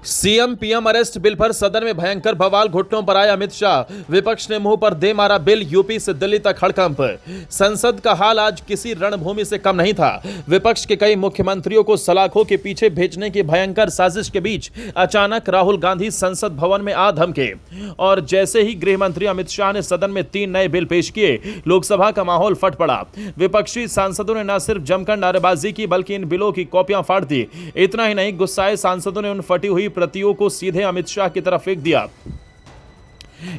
CM PM arrest bill पर सदन में भयंकर बवाल, घुटनों पर आए अमित शाह। विपक्ष ने मुंह पर दे मारा बिल, यूपी से दिल्ली तक हड़कंप। संसद का हाल आज किसी रणभूमि से कम नहीं था। विपक्ष के कई मुख्यमंत्रियों को सलाखों के पीछे भेजने की भयंकर साजिश के बीच अचानक राहुल गांधी संसद भवन में आ धमके और जैसे ही गृह मंत्री अमित शाह ने सदन में 3 नए बिल पेश किए, लोकसभा का माहौल फट पड़ा। विपक्षी सांसदों ने न सिर्फ जमकर नारेबाजी की बल्कि इन बिलों की कॉपियां फाड़ दी। इतना ही नहीं, गुस्साए सांसदों ने उन फटी हुई प्रतियों को सीधे अमित शाह की तरफ फेंक दिया।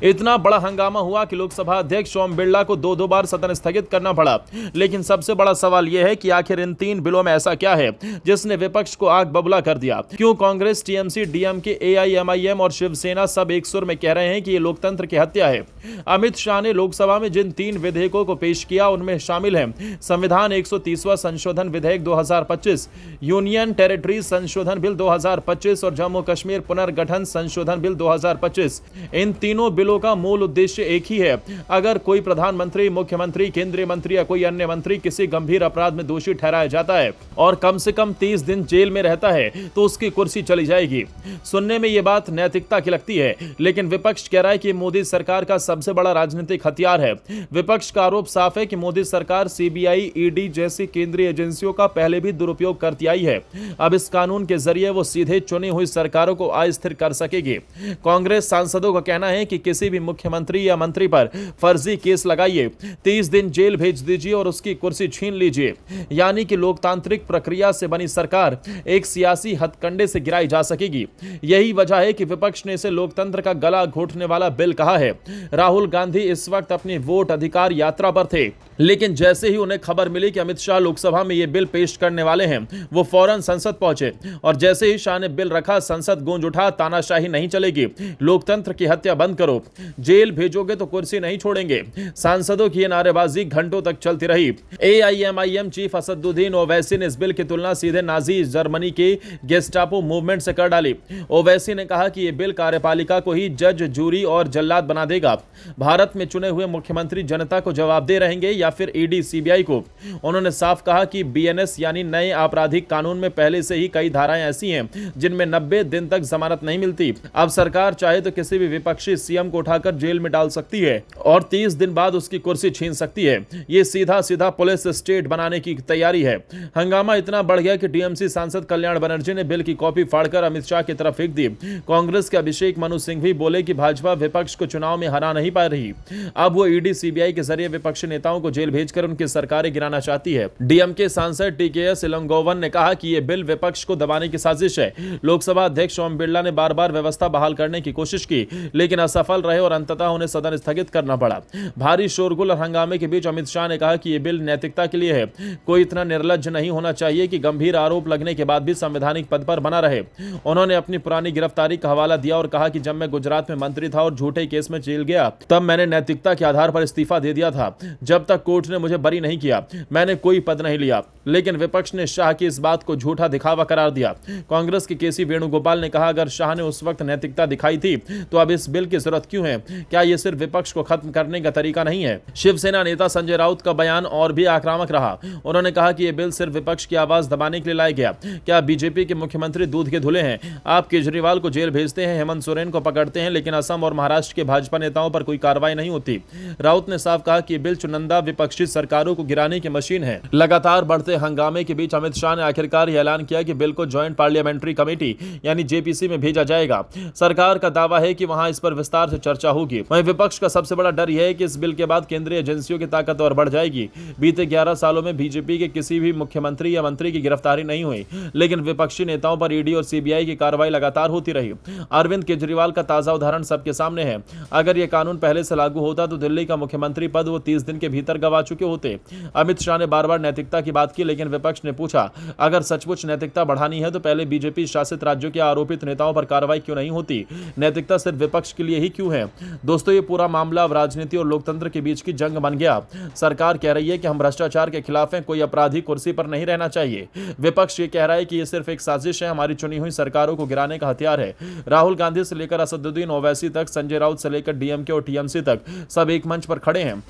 इतना बड़ा हंगामा हुआ कि लोकसभा अध्यक्ष ओम बिरला को दो बार सदन स्थगित करना पड़ा। लेकिन सबसे बड़ा सवाल यह है कि आखिर इन 3 बिलों में ऐसा क्या है जिसने विपक्ष को आग बबूला कर दिया? क्यों कांग्रेस, टीएमसी, डीएमके, एआईएमआईएम और शिवसेना सब एक सुर में कह रहे हैं कि यह लोकतंत्र की हत्या है? अमित शाह ने लोकसभा में जिन 3 विधेयकों को पेश किया उनमें शामिल है संविधान 130वां संशोधन विधेयक 2025, यूनियन टेरिटरीज संशोधन बिल 2025 और जम्मू कश्मीर पुनर्गठन संशोधन बिल 2025। इन तीनों बिलों का मूल उद्देश्य एक ही है। अगर कोई प्रधानमंत्री, मुख्यमंत्री, केंद्रीय मंत्री या कोई अन्य मंत्री किसी गंभीर अपराध में दोषी ठहराया जाता है और कम से कम 30 दिन जेल में रहता है तो उसकी कुर्सी चली जाएगी। सुनने में यह बात नैतिकता की लगती है, लेकिन विपक्ष कह रहा है कि मोदी सरकार का सबसे बड़ा राजनीतिक हथियार है। विपक्ष का आरोप साफ है कि मोदी सरकार सीबीआई, ईडी जैसी केंद्रीय एजेंसियों का पहले भी दुरुपयोग करती आई है। अब इस कानून के जरिए वो सीधे चुनी हुई सरकारों को अस्थिर कर सकेगी। कांग्रेस सांसदों का कहना है कि किसी भी मुख्यमंत्री या मंत्री पर फर्जी केस लगाइए, 30 दिन जेल भेज दीजिए और उसकी कुर्सी छीन लीजिए। यानी कि लोकतांत्रिक प्रक्रिया से बनी सरकार एक सियासी हथकंडे से गिराई जा सकेगी। यही वजह है कि विपक्ष ने इसे लोकतंत्र का गला घोटने वाला बिल कहा है। राहुल गांधी इस वक्त अपनी वोट अधिकार यात्रा पर थे, लेकिन जैसे ही उन्हें खबर मिली कि अमित शाह लोकसभा में यह बिल पेश करने वाले हैं, वो फौरन संसद पहुंचे और जैसे ही शाह ने बिल रखा, संसद गूंज उठा, तानाशाही नहीं चलेगी, लोकतंत्र की हत्या बंद करो, जेल भेजोगे तो कुर्सी नहीं छोड़ेंगे। सांसदों की यह नारेबाजी घंटों तक चलती रही। एआईएमआईएम चीफ असदुद्दीन ओवैसी ने इस बिल की तुलना सीधे नाजी जर्मनी के गेस्टापो मूवमेंट से कर डाली। ओवैसी ने कहा कि यह बिल कार्यपालिका को ही जज, जूरी और जल्लाद बना देगा। भारत में चुने हुए मुख्यमंत्री जनता को जवाबदेह रहेंगे या फिर ईडी, सीबीआई को। उन्होंने साफ कहा कि बीएनएस यानी नए आपराधिक कानून में पहले से ही कई धाराएं ऐसी हैं जिनमें 90 दिन तक जमानत नहीं मिलती। अब सरकार चाहे तो किसी भी विपक्षी सीएम को उठाकर जेल में डाल सकती है और 30 दिन बाद उसकी कुर्सी छीन सकती है। ये सीधा सीधा पुलिस स्टेट बनाने की तैयारी है। हंगामा इतना बढ़ गया कि टीएमसी सांसद कल्याण बनर्जी ने बिल की कॉपी फाड़कर अमित शाह की तरफ फेंक दी। कांग्रेस के अभिषेक मनु सिंह भी बोले कि भाजपा विपक्ष को चुनाव में हरा नहीं पा रही। अब वो ईडी, सीबीआई के जरिए विपक्षी नेताओं को जेल भेजकर उनकी सरकारें गिराना चाहती है। डीएमके सांसद टीकेएस इलंगोवन ने कहा कि यह बिल विपक्ष को दबाने की साजिश है। लोकसभा अध्यक्ष ओम बिरला ने बार-बार व्यवस्था बहाल करने की कोशिश की, लेकिन असफल रहे और अंततः उन्हें सदन स्थगित करना पड़ा। भारी शोरगुल और हंगामे के बीच अमित शाह ने कहा कि यह बिल नैतिकता के लिए है। कोई इतना निर्लज्ज नहीं होना चाहिए कि गंभीर आरोप लगने के बाद भी संवैधानिक पद पर बना रहे। उन्होंने अपनी पुरानी गिरफ्तारी का हवाला दिया और कहा कि जब मैं गुजरात में मंत्री था और झूठे केस में जेल गया, तब मैंने नैतिकता के आधार पर इस्तीफा दे दिया था। जब तक कोर्ट ने मुझे बरी नहीं किया, मैंने कोई पद नहीं लिया। लेकिन विपक्ष ने शाह की इस बात को झूठा दिखावा करार दिया। कांग्रेस के केसी वेणुगोपाल ने कहा, अगर शाह ने उस वक्त नैतिकता दिखाई थी तो अब इस बिल की जरूरत क्यों है? क्या यह सिर्फ विपक्ष को खत्म करने का तरीका नहीं है? शिवसेना नेता संजय राउत का बयान और भी आक्रामक रहा। उन्होंने कहा कि यह बिल सिर्फ विपक्ष की आवाज दबाने के लिए लाया गया। क्या बीजेपी के मुख्यमंत्री दूध के धुले हैं? आप केजरीवाल को जेल भेजते हैं, हेमंत सोरेन को पकड़ते हैं, लेकिन असम और महाराष्ट्र के भाजपा नेताओं पर कोई कार्रवाई नहीं होती। राउत ने साफ कहा कि बिल चुनिंदा विपक्षी सरकारों को गिराने की मशीन है। लगातार बढ़ते हंगामे के बीच अमित शाह ने आखिरकार यह ऐलान किया कि बिल को ज्वाइंट पार्लियामेंट्री कमेटी यानी जेपीसी में भेजा जाएगा। सरकार का दावा है कि वहां इस पर विस्तार से चर्चा होगी। वहीं विपक्ष का सबसे बड़ा डर यह है कि इस बिल के बाद केंद्रीय एजेंसियों की ताकत और बढ़ जाएगी। बीते 11 सालों में बीजेपी के किसी भी मुख्यमंत्री या मंत्री की गिरफ्तारी नहीं हुई, लेकिन विपक्षी नेताओं पर ईडी और सीबीआई की कार्रवाई लगातार होती रही। अरविंद केजरीवाल का ताजा उदाहरण सबके सामने है। अगर यह कानून पहले से लागू होता तो दिल्ली का मुख्यमंत्री पद वो 30 दिन के भीतर गंवा चुके होते। अमित शाह ने बार बार नैतिकता की बात की, लेकिन विपक्ष ने पूछा, अगर सचमुच नैतिकता बढ़ानी है तो पहले बीजेपी शासित राज्यों के आरोपित नेताओं पर कार्रवाई क्यों नहीं होती? नैतिकता सिर्फ विपक्ष के लिए ही क्यों है? दोस्तों, ये पूरा मामला अब राजनीति और लोकतंत्र के बीच की जंग बन गया। सरकार कह रही है कि हम भ्रष्टाचार के खिलाफ हैं, कोई अपराधी कुर्सी पर नहीं रहना चाहिए। विपक्ष ये कह रहा है कि ये सिर्फ एक साजिश है, हमारी चुनी हुई सरकारों को गिराने का हथियार है। राहुल गांधी से लेकर असदुद्दीन ओवैसी तक, संजय राउत से लेकर डीएमके और टीएमसी तक सब एक मंच पर खड़े हैं।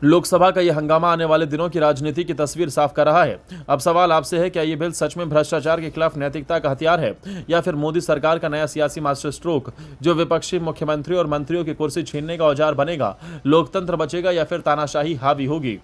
लोकसभा का यह हंगामा आने वाले दिनों की राजनीति की तस्वीर साफ कर रहा है। अब सवाल आपसे है, क्या यह बिल सच में भ्रष्टाचार के खिलाफ नैतिकता का हथियार है या फिर मोदी सरकार का नया सियासी मास्टर स्ट्रोक, जो विपक्षी मुख्यमंत्री और मंत्रियों की कुर्सी छीनने का औजार बनेगा? लोकतंत्र बचेगा या फिर तानाशाही हावी होगी?